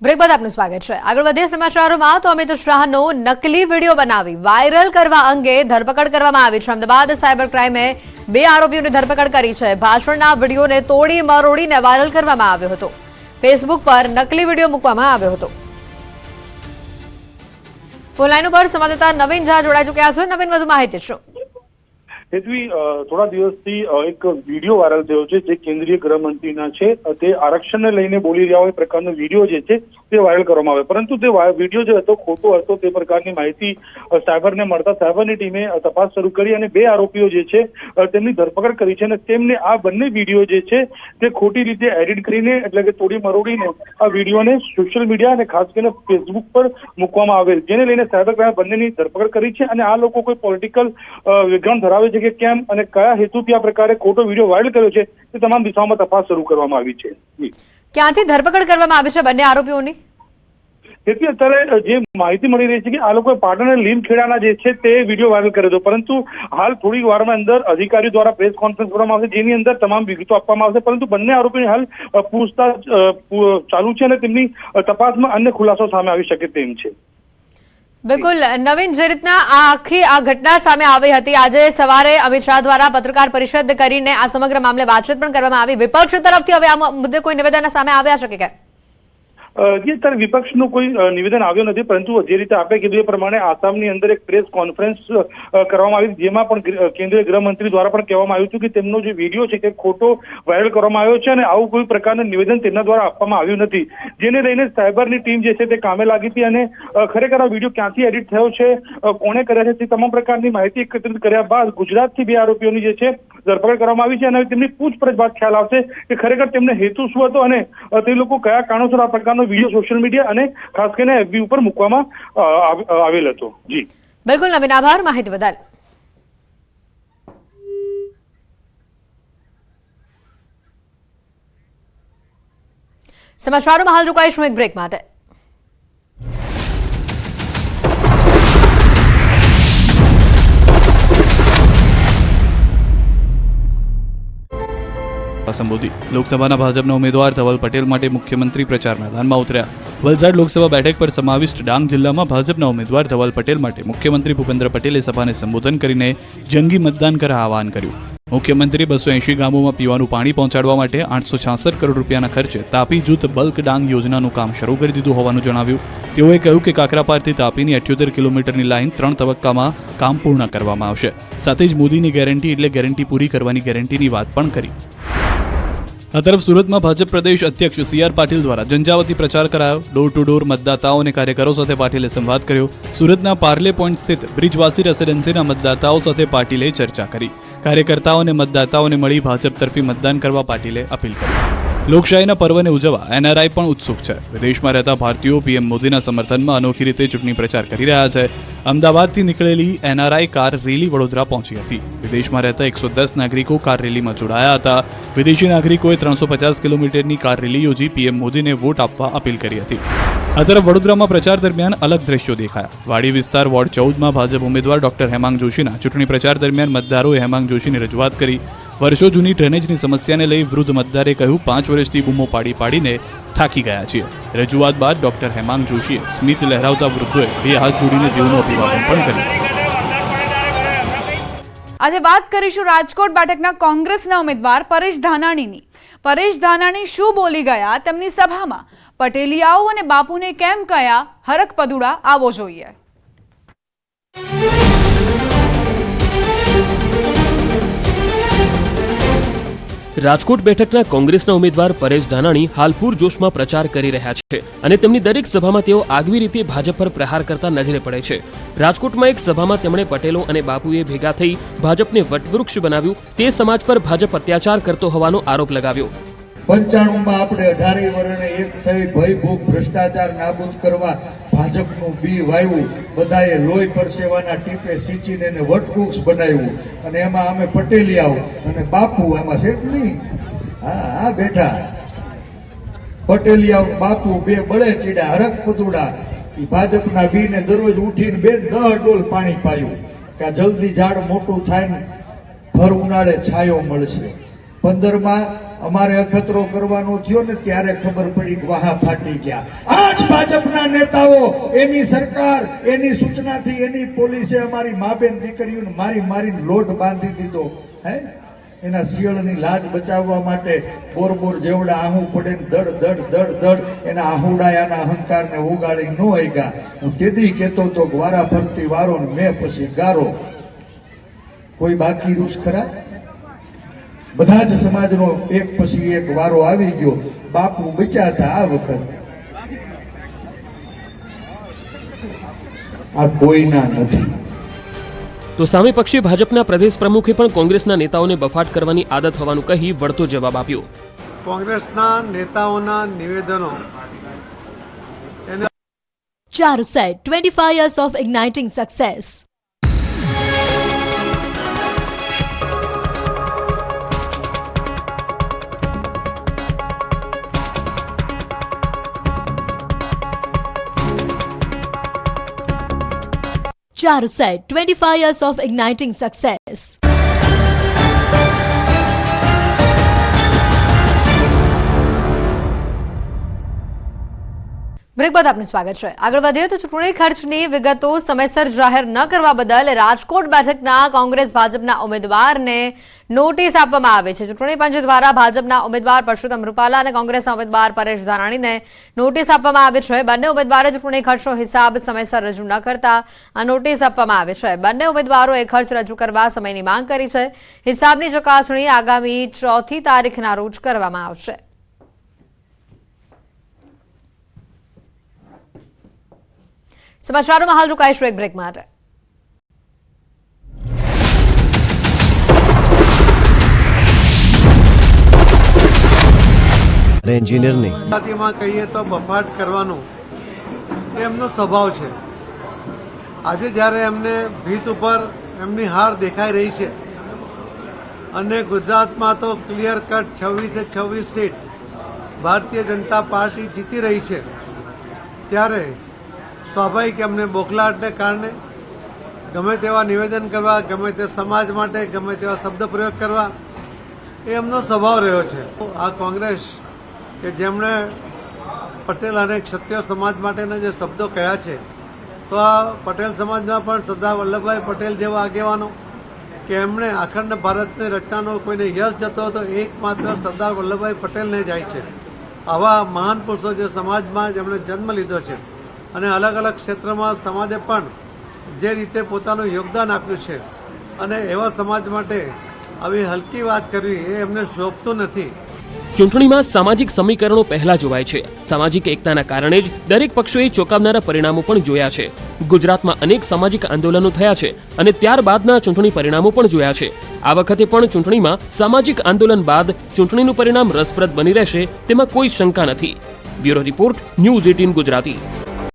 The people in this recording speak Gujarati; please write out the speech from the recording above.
બ્રેક બાદ આપનું સ્વાગત છે। આગળ વધીએ સમાચારોમાં તો અમિત શાહનો નકલી વિડીયો બનાવી વાયરલ કરવા અંગે ધરપકડ કરવામાં આવી છે। અમદાવાદ સાયબર ક્રાઇમે 2 આરોપીઓની ધરપકડ કરી છે। ભાષણના વિડીયોને તોડી મરોડીને વાયરલ કરવામાં આવ્યો હતો। ફેસબુક પર નકલી વિડીયો મૂકવામાં આવ્યો હતો। ફોન લાઈન ઉપર સંવાદદાતા નવીન ઝા જોડાઈ ચૂક્યા છે। નવીન, વધુ માહિતી શું? હેતવી, થોડા દિવસથી એક વિડીયો વાયરલ થયો છે જે કેન્દ્રીય ગૃહમંત્રીના છે। તે આરક્ષણને લઈને બોલી રહ્યા હોય પ્રકારનો વિડીયો જે છે તે વાયરલ કરવામાં આવે, પરંતુ તે વિડીયો જે હતો ખોટો હતો તે પ્રકારની માહિતી સાયબરને મળતા સાયબરની ટીમે તપાસ શરૂ કરી અને 2 આરોપીઓ જે છે તેમની ધરપકડ કરી છે અને તેમને આ બંને વિડીયો જે છે તે ખોટી રીતે એડિટ કરીને એટલે કે તોડી મરોડીને આ વિડીયોને સોશિયલ મીડિયા અને ખાસ કરીને ફેસબુક પર મૂકવામાં આવેલ, જેને લઈને સાયબર ક્રાઇમે બંનેની ધરપકડ કરી છે। અને આ લોકો કોઈ પોલિટિકલ બેકગ્રાઉન્ડ ધરાવે છે કે કેમ અને કયા હેતુથી આ પ્રકારે ખોટો વિડીયો વાયરલ કર્યો છે તે તમામ દિશાઓમાં તપાસ શરૂ કરવામાં આવી છે। ક્યાંથી ધરપકડ કરવામાં આવી છે બંને આરોપીઓની? તેથી અત્યારે જે માહિતી મળી રહી છે કે આ લોકોએ પાટણ અને લીમખેડાના જે છે તે વિડીયો વાયરલ કર્યો હતો, પરંતુ હાલ થોડી વારમાં અંદર અધિકારીઓ દ્વારા પ્રેસ કોન્ફરન્સ કરવામાં આવશે જેની અંદર તમામ વિગતો આપવામાં આવશે, પરંતુ બંને આરોપીની હાલ પૂછતાછ ચાલુ છે અને તેમની તપાસમાં અન્ય ખુલાસો સામે આવી શકે તેમ છે। બિલકુલ નવીન, જે રીતના આ ઘટના સામે આવી હતી, આજે સવારે અમિત શાહ દ્વારા પત્રકાર પરિષદ કરીને આ સમગ્ર મામલે વાતચીત પણ કરવામાં આવી। વિપક્ષ તરફથી હવે આ મુદ્દે કોઈ નિવેદન સામે આવ્યા છે કે? જે અત્યારે વિપક્ષનું કોઈ નિવેદન આવ્યું નથી, પરંતુ જે રીતે આપણે કીધું એ પ્રમાણે આસામની અંદર એક પ્રેસ કોન્ફરન્સ કરવામાં આવી, જેમાં પણ કેન્દ્રીય ગૃહમંત્રી દ્વારા પણ કહેવામાં આવ્યું હતું કે તેમનો જે વિડીયો છે તે ખોટો વાયરલ કરવામાં આવ્યો છે અને આવું કોઈ પ્રકારનું નિવેદન તેમના દ્વારા આપવામાં આવ્યું નથી, જેને લઈને સાયબરની ટીમ જે છે તે કામે લાગી હતી અને ખરેખર આ વિડીયો ક્યાંથી એડિટ થયો છે, કોણે કર્યા છે તે તમામ પ્રકારની માહિતી એકત્રિત કર્યા બાદ ગુજરાતથી 2 આરોપીઓની જે છે ધરપકડ કરવામાં આવી છે અને તેમની પૂછપરછ બાદ ખ્યાલ આવશે કે ખરેખર તેમને હેતુ શું હતો અને તે લોકો કયા કારણોસર આ પ્રકારનો વિડીયો સોશિયલ મીડિયા અને ખાસ કરીને એફબી ઉપર મૂકવામાં આવેલ હતો। જી બિલકુલ નવીન, આભાર માહિતી બદલ। સમાચારોમાં હાલ રોકાઈશું એક બ્રેક માટે। સંબોધી લોકસભાના ભાજપના ઉમેદવાર ધવલ પટેલ માટે મુખ્યમંત્રી પ્રચાર મેદાનમાં ઉતર્યા। વલસાડ લોકસભા બેઠક પર સમાવિષ્ટ ડાંગ જિલ્લામાં ભાજપના ઉમેદવાર ધવલ પટેલ માટે મુખ્યમંત્રી ભૂપેન્દ્ર પટેલે સભાને સંબોધન કરીને જંગી મતદાન કરવા આહવાન કર્યું। મુખ્યમંત્રીએ 280 ગામોમાં પીવાનું પાણી પહોંચાડવા માટે 866 કરોડ રૂપિયાના ખર્ચે તાપી જૂથ બલ્ક ડાંગ યોજનાનું કામ શરૂ કરી દીધું હોવાનું જણાવ્યું। તેઓએ કહ્યું કે કાકરાપારથી તાપીની 78 કિલોમીટરની લાઇન 3 તબક્કામાં કામ પૂર્ણ કરવામાં આવશે। સાથે જ મોદીની ગેરંટી એટલે ગેરંટી પૂરી કરવાની ગેરંટીની વાત પણ કરી। આ તરફ સુરતમાં ભાજપ પ્રદેશ અધ્યક્ષ CR પાટીલ દ્વારા ઝંઝાવતી પ્રચાર કરાયો। ડોર ટુ ડોર મતદાતાઓ અને કાર્યકરો સાથે પાટીલે સંવાદ કર્યો। સુરતના પાર્લે પોઈન્ટ સ્થિત બ્રિજવાસી રેસિડેન્સીના મતદાતાઓ સાથે પાટીલે ચર્ચા કરી। કાર્યકર્તાઓ અને મતદાતાઓને મળી ભાજપ તરફી મતદાન કરવા પાટીલે અપીલ કરી। લોકશાહીના પર્વને ઉજવવા NRI પણ ઉત્સુક છે। વિદેશમાં રહેતા ભારતીયો PM મોદીના સમર્થનમાં અનોખી રીતે ચૂંટણી પ્રચાર કરી રહ્યા છે। અમદાવાદથી નીકળેલી NRI કાર રેલી વડોદરા પહોંચી હતી। વિદેશમાં રહેતા 110 નાગરિકો કાર રેલીમાં જોડાયા હતા। વિદેશી નાગરિકોએ 350 કિલોમીટરની કાર રેલી યોજી PM મોદીને વોટ આપવા અપીલ કરી હતી। આ તરફ વડોદરામાં પ્રચાર દરમિયાન અલગ દ્રશ્યો દેખાયા। વાડી વિસ્તાર વોર્ડ 14માં ભાજપ ઉમેદવાર ડોક્ટર હેમાંગ જોશીના ચૂંટણી પ્રચાર દરમિયાન મતદારોએ હેમાંગ જોશીની રજૂઆત કરી। વર્ષો જૂની ડ્રેનેજની સમસ્યાને લઈ વૃદ્ધ મતદારે કહ્યું, 5 વર્ષથી બૂમો પાડીને થાકી ગયા છીએ। રજૂઆત બાદ ડોક્ટર હેમાંગ જોશીએ સ્મિત લહેરાવતા વૃદ્ધોએ 2 હાથ જોડીને તેઓનું અભિવાદન પણ કર્યું। આજે વાત કરીશું રાજકોટ બેઠકના કોંગ્રેસના ઉમેદવાર પરેશ ધાનાણીની। પરેશ ધાનાણી શું બોલી ગયા તેમની સભામાં? પટેલિયાઓ અને બાપુને કેમ કયા હરખ પદુડા, આવો જોઈએ। રાજકોટ બેઠકના કોંગ્રેસના ઉમેદવાર પરેશ ધાનાણી હાલ પૂરજોશમાં પ્રચાર કરી રહ્યા છે અને તેમની દરેક સભામાં તેઓ આગવી રીતે ભાજપ પર પ્રહાર કરતા નજરે પડે છે। રાજકોટમાં એક સભામાં તેમણે પટેલો અને બાપુએ ભેગા થઈ ભાજપને વટવૃક્ષ બનાવ્યું, તે સમાજ પર ભાજપ અત્યાચાર કરતો હોવાનો આરોપ લગાવ્યો। 95માં આપણે 18 વર્ષે એક થઈ ભય ભૂખ ભ્રષ્ટાચાર નાબૂદ કરવા ભાજપનું બી વાવ્યું, બધાએ લોહી પરસેવાના ટીપે સિંચીને એને વટવૃક્ષ બનાવ્યું અને એમાં અમે પટેલિયાઓ અને બાપુ એમાં છે નહીં, હા બેઠા પટેલિયાઓ બાપુ 2 બળે ચીડા હરખ પદુડા। એ ભાજપના બીને દરરોજ ઉઠીને 10 ડોલ પાણી પાયું કે જલ્દી ઝાડ મોટું થાય ને ભર ઉનાળે છાયો મળશે। 15માં અમારે અખતરો કરવાનો થયો ને ત્યારે ખબર પડી કે વાહા ફાટી ગયા. આ જ ભાજપના નેતાઓ, એની સરકાર, એની સૂચનાથી એની પોલીસે અમારી મા બેન દીકરીઓને મારીને લોટ બાંધી દીધો. હે, એના શિયાળની લાજ બચાવવા માટે બોર જેવડા આહું પડે ને દડ દડ દડ દડ એના આહુડાયાના અહંકારને ઉગાડી ન આગ્યા. હું તેથી કહેતો હતો કે વારા ફરતી વારો ને મેં પછી ગારો. કોઈ બાકી રૂસ ખરા? બધા જ સમાજનો એક પછી એક વારો આવી ગયો. બાપુ બચાતા આ વખત આ કોઈના નથી. તો સામે પક્ષે ભાજપના પ્રદેશ પ્રમુખે પણ કોંગ્રેસના નેતાઓને બફાટ કરવાની આદત હોવાનું કહી વળતો જવાબ આપ્યો. કોંગ્રેસના નેતાઓના નિવેદનો Charuset, 25 years of igniting success. Charuset, 25 years of igniting success. Break બાદ આપનું સ્વાગત છે. આગળ વધીએ તો ચૂંટણી ખર્ચની વિગતો સમયસર જાહેર ન કરવા બદલ રાજકોટ બેઠકના કોંગ્રેસ ભાજપના ઉમેદવારને નોટિસ આપવામાં આવી છે. ચૂંટણી પંચ દ્વારા ભાજપના ઉમેદવાર પરસોત્તમ રૂપાલા અને કોંગ્રેસના ઉમેદવાર પરેશ ધાનાણીને નોટિસ આપવામાં આવી છે. બંને ઉમેદવારે ચૂંટણી ખર્ચનો હિસાબ સમયસર રજૂ ન કરતા આ નોટિસ આપવામાં આવી છે. બંને ઉમેદવારોએ ખર્ચ રજૂ કરવા સમયની માંગ કરી છે. હિસાબની ચકાસણી આગામી 4 તારીખના રોજ કરવામાં આવશે. સમાચારોમાં હાલ રોકાઈશું એક બ્રેક માટે. એન્જિનિયરની ગુજરાતીમાં કહીએ તો બફાટ કરવાનું એ એમનો સ્વભાવ છે. આજે જ્યારે એમને ભીત ઉપર એમની હાર દેખાઈ રહી છે અને ગુજરાતમાં તો clear cut 26 seat Bharatiya Janata party જીતી રહી છે, ત્યારે સ્વાભાવિક એમને બોખલાટને કારણે ગમે તેવા નિવેદન કરવા, ગમે તે સમાજ માટે ગમે તેવા શબ્દ પ્રયોગ કરવા એ એમનો સ્વભાવ રહ્યો છે. આ કોંગ્રેસ કે જેમણે પટેલ અને ક્ષત્રિય સમાજ માટેના જે શબ્દો કહ્યા છે, તો આ પટેલ સમાજમાં પણ સરદાર વલ્લભભાઈ પટેલ જેવા આગેવાનો કે એમણે અખંડ ભારતની રચનાનો કોઈને યશ જતો હતો એકમાત્ર સરદાર વલ્લભભાઈ પટેલને જાય છે. આવા મહાન પુરુષો જે સમાજમાં જેમણે જન્મ લીધો છે અને અલગ અલગ ક્ષેત્રમાં સમાજે પણ જે રીતે પોતાનું યોગદાન આપ્યું છે અને એવા સમાજ માટે આવી હલકી વાત કરવી એ એમને શોભતું નથી. ચૂંટણીમાં સામાજિક સમીકરણો પહેલા જોવાય છે. સામાજિક એકતાના કારણે જ દરેક પક્ષોએ ચોંકાવનારા પરિણામો પણ જોયા છે. ગુજરાતમાં અનેક સામાજિક આંદોલનો થયા છે અને ત્યારબાદના ચૂંટણી પરિણામો પણ જોયા છે. આ વખતે પણ ચૂંટણીમાં સામાજિક આંદોલન બાદ ચૂંટણીનું પરિણામ રસપ્રદ બની રહેશે તેમાં કોઈ શંકા નથી. Bureau report, news 18 Gujarati.